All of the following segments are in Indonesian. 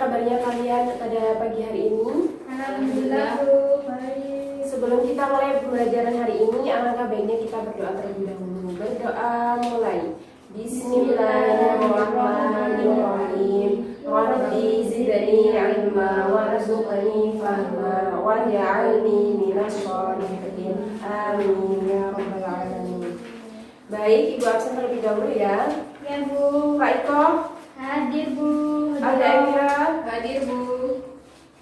kabarnya kalian pada pagi hari ini? Alhamdulillah Bu, baik. Sebelum kita mulai pembelajaran hari ini, alangkah baiknya kita berdoa terlebih dahulu. Berdoa mulai. Bismillahirrahmanirrahim. Rabbi zidni ilma warzuqni fahma waj'alni minas sholihin. Amin ya rabbal alamin. Baik, Ibu absen terlebih dahulu ya. Ya Bu. Pak Iko, Hadir Bu. ada Elvira, Hadir Bu.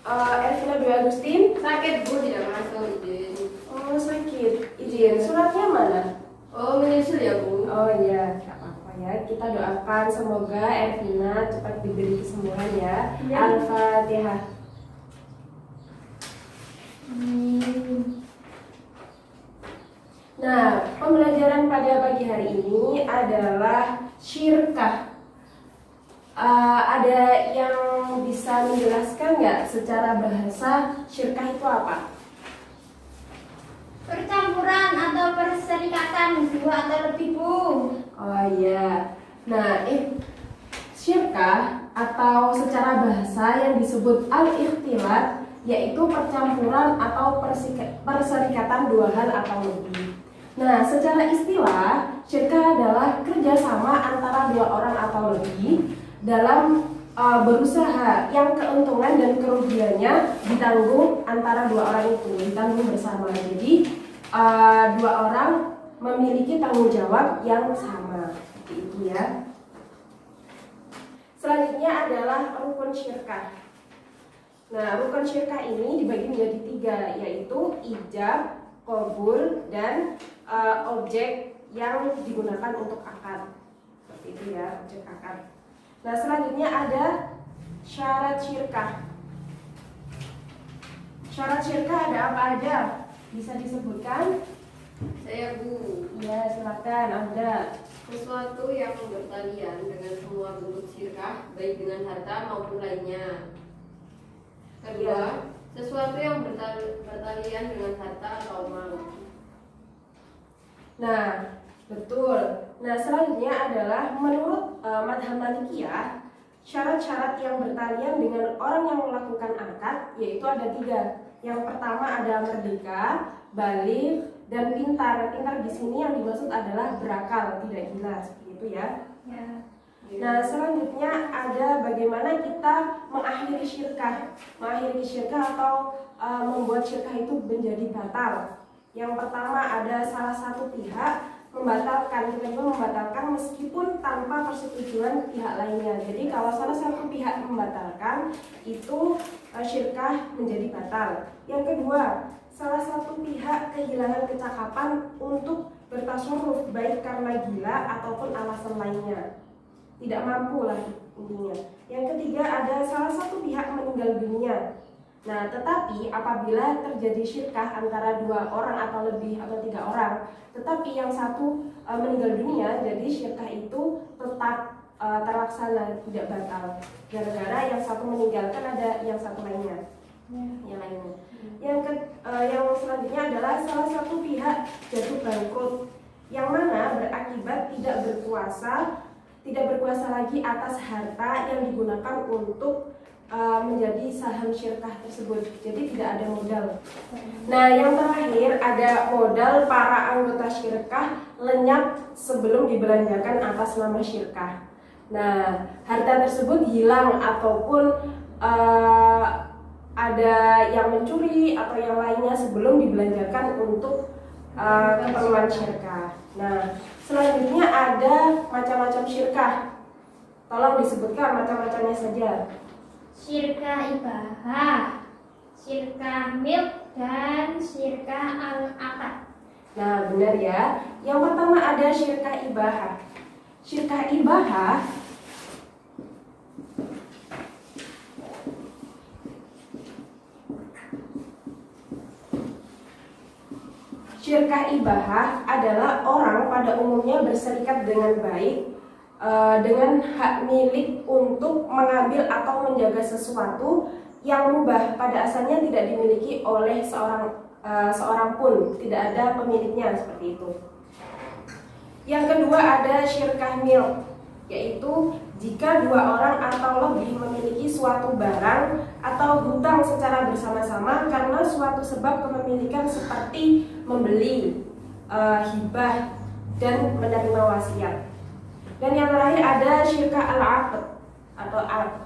Elvira Dwi Agustin. Sakit Bu, tidak masuk izin. Oh sakit, izin. Suratnya mana? Oh, menyusul ya Bu. Oh iya, nggak apa-apa ya. Kita doakan semoga Elvina cepat diberi kesembuhan ya. Ya. Al-Fatihah. Nah, pembelajaran pada pagi hari ini adalah syirkah. Ada yang bisa menjelaskan nggak secara bahasa syirkah itu apa? Percampuran atau perserikatan dua atau lebih Bu. Oh iya. Nah, syirkah atau secara bahasa yang disebut al-ikhtilat yaitu percampuran atau perserikatan dua hal atau lebih. Nah, secara istilah, syirkah adalah kerjasama antara dua orang atau lebih dalam berusaha yang keuntungan dan kerugiannya ditanggung antara dua orang itu, ditanggung bersama. Jadi dua orang memiliki tanggung jawab yang sama, seperti itu ya. Selanjutnya adalah rukun syirkah. Nah, rukun syirkah ini dibagi menjadi 3, yaitu ijab, qabul, dan objek yang digunakan untuk akad. Seperti itu ya, objek akad. Nah, selanjutnya ada syarat syirkah. Syarat syirkah ada apa aja? Bisa disebutkan? Saya Bu. Ya, silakan Anda. Sesuatu yang bertalian dengan semua bentuk syirkah, baik dengan harta maupun lainnya. Kedua, sesuatu yang bertalian dengan harta atau mal. Nah, betul. Nah, selanjutnya adalah menurut madhab Malikiyah, syarat-syarat yang bertalian dengan orang yang melakukan akad yaitu ada 3. Yang pertama ada merdeka, baligh, dan pintar. Pintar di sini yang dimaksud adalah berakal, tidak gila, seperti itu ya. Ya. Nah, selanjutnya ada bagaimana kita mengakhiri syirkah. Mengakhiri syirkah atau membuat syirkah itu menjadi batal. Yang pertama ada salah satu pihak membatalkan, tiba-tiba membatalkan meskipun tanpa persetujuan pihak lainnya. Jadi kalau salah satu pihak membatalkan, itu syirkah menjadi batal. Yang kedua, salah satu pihak kehilangan kecakapan untuk bertasarruf baik karena gila ataupun alasan lainnya. Tidak mampu lah intinya. Yang ketiga ada salah satu pihak meninggal dunia. Nah, tetapi apabila terjadi syirkah antara 2 orang atau lebih atau 3 orang, tetapi yang satu meninggal dunia, jadi syirkah itu tetap terlaksana, tidak batal. Gara-gara yang satu meninggalkan ada yang satu lainnya. Yang lainnya. Yang selanjutnya adalah salah satu pihak jatuh bangkrut, yang mana berakibat tidak berkuasa lagi atas harta yang digunakan untuk menjadi saham syirkah tersebut. Jadi tidak ada modal. Nah, yang terakhir ada modal para anggota syirkah lenyap sebelum dibelanjakan atas nama syirkah. Nah, harta tersebut hilang ataupun ada yang mencuri atau yang lainnya sebelum dibelanjakan untuk keperluan syirkah. Nah, selanjutnya ada macam-macam syirkah. Tolong disebutkan macam-macamnya saja. Syirkah ibahah, syirkah milk, dan syirkah al-akad. Nah, benar ya. Yang pertama ada syirkah ibahah. Syirkah ibahah adalah orang pada umumnya berserikat dengan baik dengan hak milik untuk mengambil atau menjaga sesuatu yang mubah pada asalnya tidak dimiliki oleh seorang pun, tidak ada pemiliknya, seperti itu. Yang kedua ada syirkah milk. yaitu jika dua orang atau lebih memiliki suatu barang atau hutang secara bersama-sama karena suatu sebab kepemilikan seperti membeli, hibah, dan menerima wasiat. Dan yang terakhir ada syirkah al-aqd atau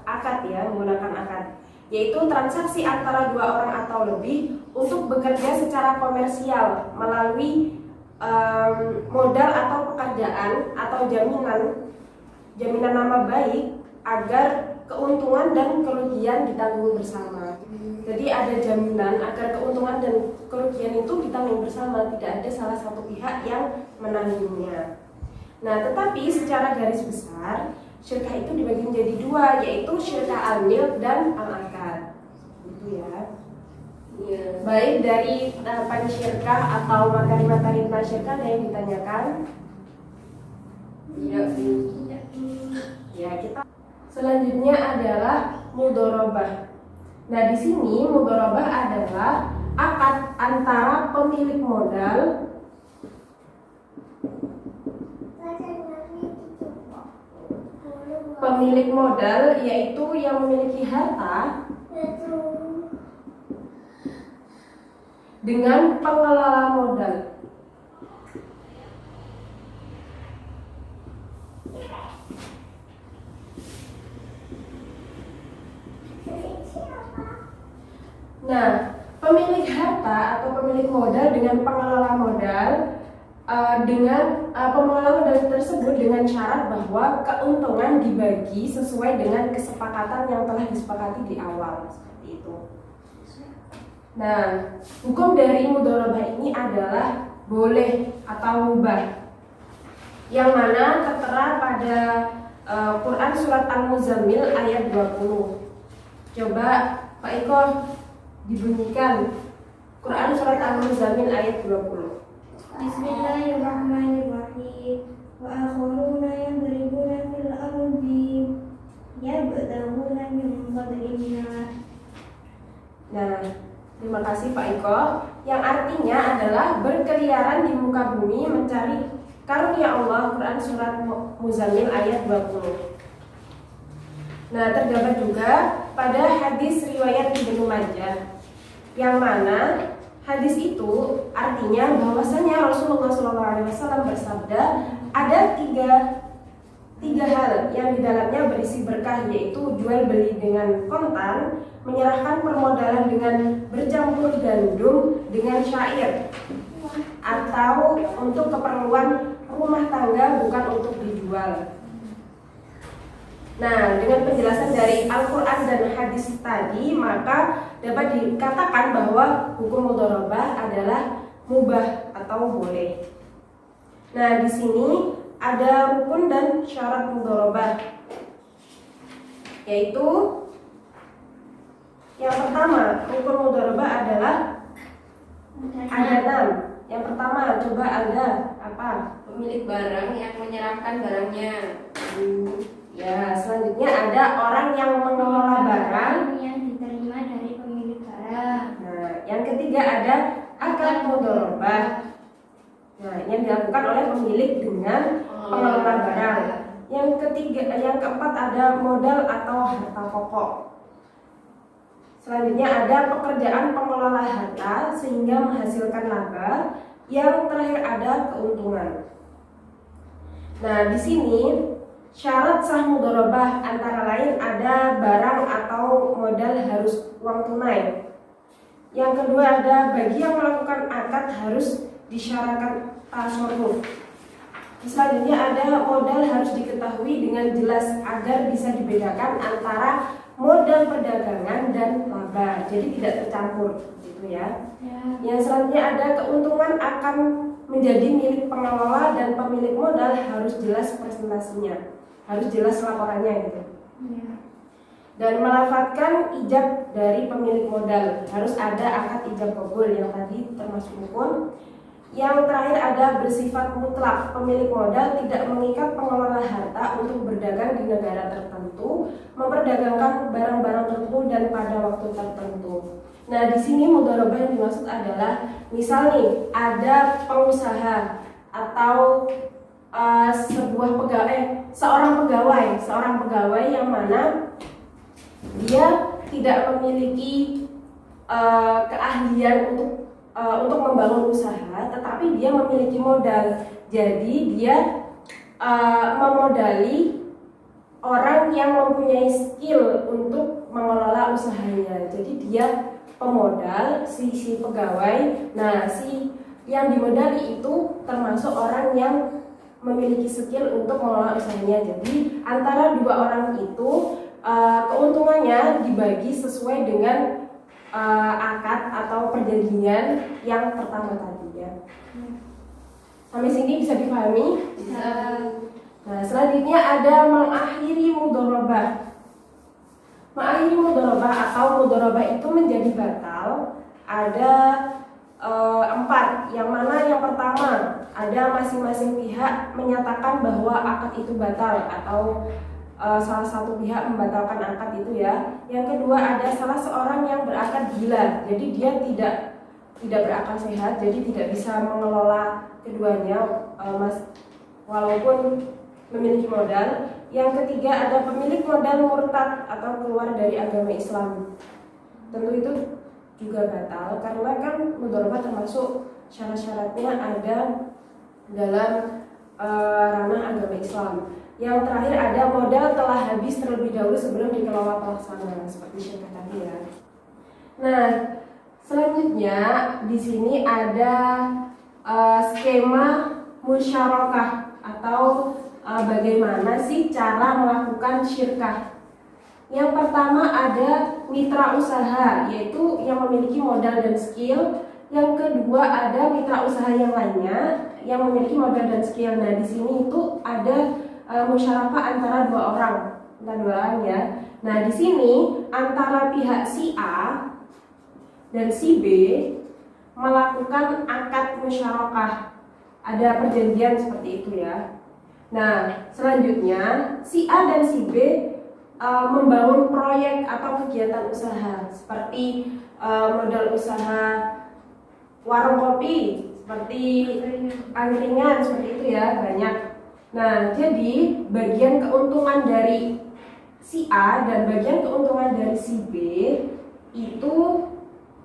akad ya, menggunakan akad, yaitu transaksi antara dua orang atau lebih untuk bekerja secara komersial melalui modal atau pekerjaan atau jaminan nama baik agar keuntungan dan kerugian ditanggung bersama. Jadi ada jaminan agar keuntungan dan kerugian itu ditanggung bersama, tidak ada salah satu pihak yang menanggungnya. Nah, tetapi secara garis besar syirkah itu dibagi menjadi dua, yaitu syirkah al-milk dan al-akad. Gitu ya. Iya. Baik, dari tahapan syirkah atau materi-materi tentang syirkah ada yang ditanyakan? Tidak. Ya, kita selanjutnya adalah mudharabah. Nah, di sini mudharabah adalah akad antara pemilik modal yaitu yang memiliki harta dengan pengelola modal. Nah, pemilik harta atau pemilik modal dengan pengelola modal pengelola modal tersebut dengan syarat bahwa keuntungan dibagi sesuai dengan kesepakatan yang telah disepakati di awal, seperti itu. Nah, hukum dari mudharabah ini adalah boleh atau mubah, yang mana tertera pada Quran surat Al-Muzammil ayat 20. Coba Pak Iko dibunyikan Quran surat Al-Muzammil ayat 20. Bismillahirrahmanirrahim. Wa akharuna yadribuna fil ardi yabtaguna min fadlillah. Nah, terima kasih Pak Iko. Yang artinya adalah berkeliaran di muka bumi mencari karunia Allah. Quran surat Muzammil ayat 20. Nah, terdapat juga pada hadis riwayat Ibnu Majah, yang mana hadis itu artinya bahwasanya Rasulullah SAW bersabda, ada tiga hal yang di dalamnya berisi berkah, yaitu jual beli dengan kontan, menyerahkan permodalan dengan bercampur gandum dengan syair, atau untuk keperluan rumah tangga bukan untuk dijual. Nah, dengan penjelasan dari Al-Quran dan hadis tadi, maka dapat dikatakan bahwa hukum mudharabah adalah mubah atau boleh. Nah, di sini ada rukun dan syarat mudharabah, yaitu yang pertama, rukun mudharabah adalah ada 6. Yang pertama, coba ada apa? Pemilik barang yang menyerahkan barangnya. Ya, selanjutnya ada orang yang mengelola barang yang diterima dari pemilik barang. Nah, yang ketiga ada akad mudharabah. Nah, yang dilakukan oleh pemilik dengan pengelola barang. Yang keempat ada modal atau harta pokok. Selanjutnya ada pekerjaan pengelola harta sehingga menghasilkan laba. Yang terakhir ada keuntungan. Nah, di sini syarat sah mudharabah antara lain ada barang atau modal harus uang tunai. Yang kedua ada bagi yang melakukan akad harus disyaratkan tasarruf. Selanjutnya ada modal harus diketahui dengan jelas agar bisa dibedakan antara modal perdagangan dan laba, jadi tidak tercampur gitu ya. Yang selanjutnya ada keuntungan akan menjadi milik pengelola dan pemilik modal harus jelas presentasinya, harus jelas laporannya gitu. Dan melafatkan ijab dari pemilik modal, harus ada akad ijab qabul yang tadi termasuk rukun. Yang terakhir ada bersifat mutlak, pemilik modal tidak mengikat pengelola harta untuk berdagang di negara tertentu, memperdagangkan barang-barang tertentu dan pada waktu tertentu. Nah, di sini mudharabah yang dimaksud adalah misal nih ada pengusaha atau seorang pegawai yang mana dia tidak memiliki keahlian untuk membangun usaha, tetapi dia memiliki modal. Jadi dia memodali orang yang mempunyai skill untuk mengelola usahanya. Jadi dia pemodal, si pegawai. Nah, si yang dimodali itu termasuk orang yang memiliki skill untuk mengelola usahanya. Jadi antara dua orang itu keuntungannya dibagi sesuai dengan akad atau perjanjian yang pertama tadi ya. Sampai sini bisa dipahami? Bisa. Nah, selanjutnya ada mengakhiri mudharabah. Mengakhiri mudharabah atau mudharabah itu menjadi batal ada 4. Yang mana yang pertama ada masing-masing pihak menyatakan bahwa akad itu batal atau salah satu pihak membatalkan akad itu ya. Yang kedua ada salah seorang yang berakad gila, jadi dia tidak berakal sehat, jadi tidak bisa mengelola keduanya walaupun memiliki modal. Yang ketiga ada pemilik modal murtad atau keluar dari agama Islam. Tentu itu juga batal karena kan mudharabah termasuk syarat-syaratnya ada dalam ranah agama Islam. Yang terakhir ada modal telah habis terlebih dahulu sebelum dikelola pelaksana, seperti syarikat tadi ya. Nah, selanjutnya di sini ada skema musyarakah atau bagaimana sih cara melakukan syirkah. Yang pertama ada mitra usaha, yaitu yang memiliki modal dan skill. Yang kedua ada mitra usaha yang lainnya yang memiliki modal dan skill. Nah, di sini itu ada musyarakah antara dua orang ya. Nah, di sini antara pihak si A dan si B melakukan akad musyarakah. Ada perjanjian seperti itu ya. Nah, selanjutnya si A dan si B membangun proyek atau kegiatan usaha seperti modal usaha warung kopi, seperti angkringan, seperti itu ya, banyak. Nah, jadi bagian keuntungan dari si A dan bagian keuntungan dari si B itu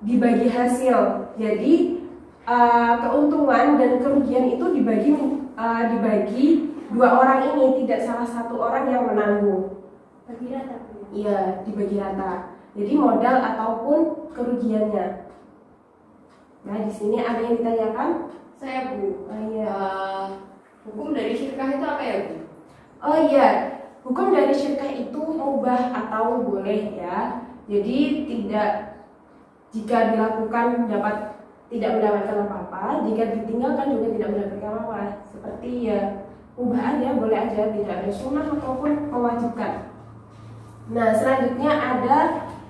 dibagi hasil. Jadi keuntungan dan kerugian itu dibagi dua orang ini, tidak salah satu orang yang menanggung. Bagi rata. Iya, dibagi rata. Jadi modal ataupun kerugiannya. Nah, di sini ada yang ditanyakan? Saya Bu. Oh iya. Hukum dari syirkah itu apa ya Bu? Oh iya, hukum dari syirkah itu mubah atau boleh ya. Jadi jika dilakukan tidak mendapatkan apa-apa, jika ditinggalkan juga tidak mendapatkan apa-apa. Seperti ya mubah aja, boleh aja, tidak ada sunnah ataupun mewajibkan. Nah, selanjutnya ada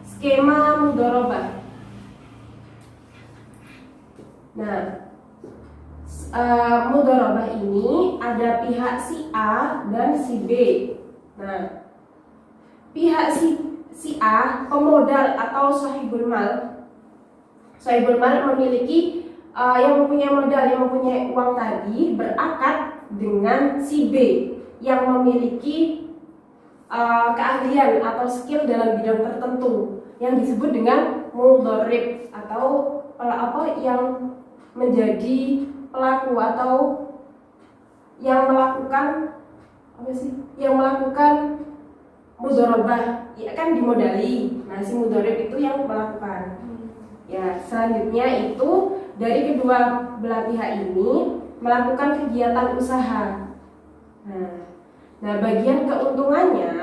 skema mudharabah. Nah, mudharabah ini ada pihak si A dan si B. Nah, pihak si A pemodal atau sahibul mal. Sahibul mal memiliki yang mempunyai modal, yang mempunyai uang tadi berakad dengan si B yang memiliki keahlian atau skill dalam bidang tertentu yang disebut dengan mudharib atau yang menjadi pelaku atau yang melakukan mudharabah, ya kan dimodali. Nah, si mudharib itu yang melakukan. Ya, selanjutnya itu dari kedua belah pihak ini melakukan kegiatan usaha. Nah, bagian keuntungannya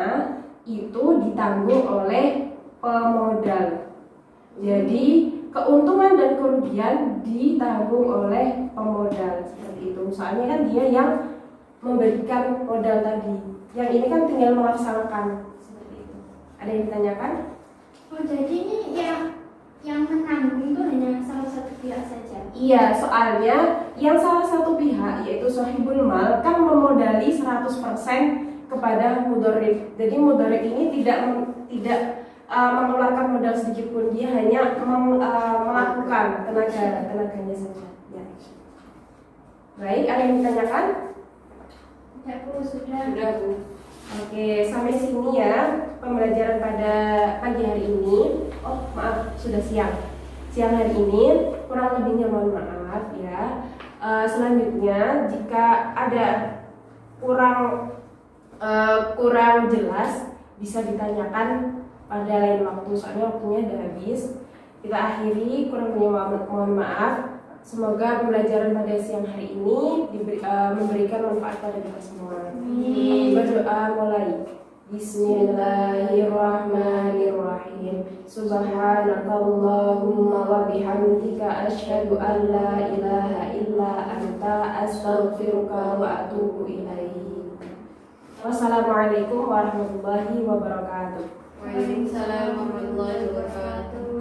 itu ditanggung oleh pemodal. Jadi keuntungan dan kerugian ditanggung oleh pemodal, seperti itu. Soalnya kan dia yang memberikan modal tadi. Yang ini kan tinggal melaksanakan, seperti itu. Ada yang ditanyakan? Oh, jadi ini yang menanggung itu hanya salah satu pihak saja? Iya, soalnya yang salah satu pihak yaitu sahibul mal kan memodali 100% kepada mudharib. Jadi mudharib ini tidak mengeluarkan modal sedikit pun, dia hanya melakukan tenaganya saja. Ya. Baik, ada yang ditanyakan? Ya Bu, sudah. Sudah Bu. Oke, sampai sini ya pembelajaran pada pagi hari ini. Oh, maaf, sudah siang. Siang hari ini, kurang lebihnya mohon maaf ya. Selanjutnya, jika ada kurang jelas, bisa ditanyakan pada lain waktu. Soalnya waktunya udah habis. Kita akhiri, kurang lebihnya mohon maaf. Semoga pembelajaran pada siang hari ini memberikan manfaat pada kita semua. Berdoa mulai. Bismillahirrahmanirrahim. Subhanakallahumma wa bihamdika asyhadu an la ilaha illa anta astaghfiruka wa atubu ilaik. Wassalamualaikum warahmatullahi wabarakatuh. Waalaikumsalam warahmatullahi wabarakatuh.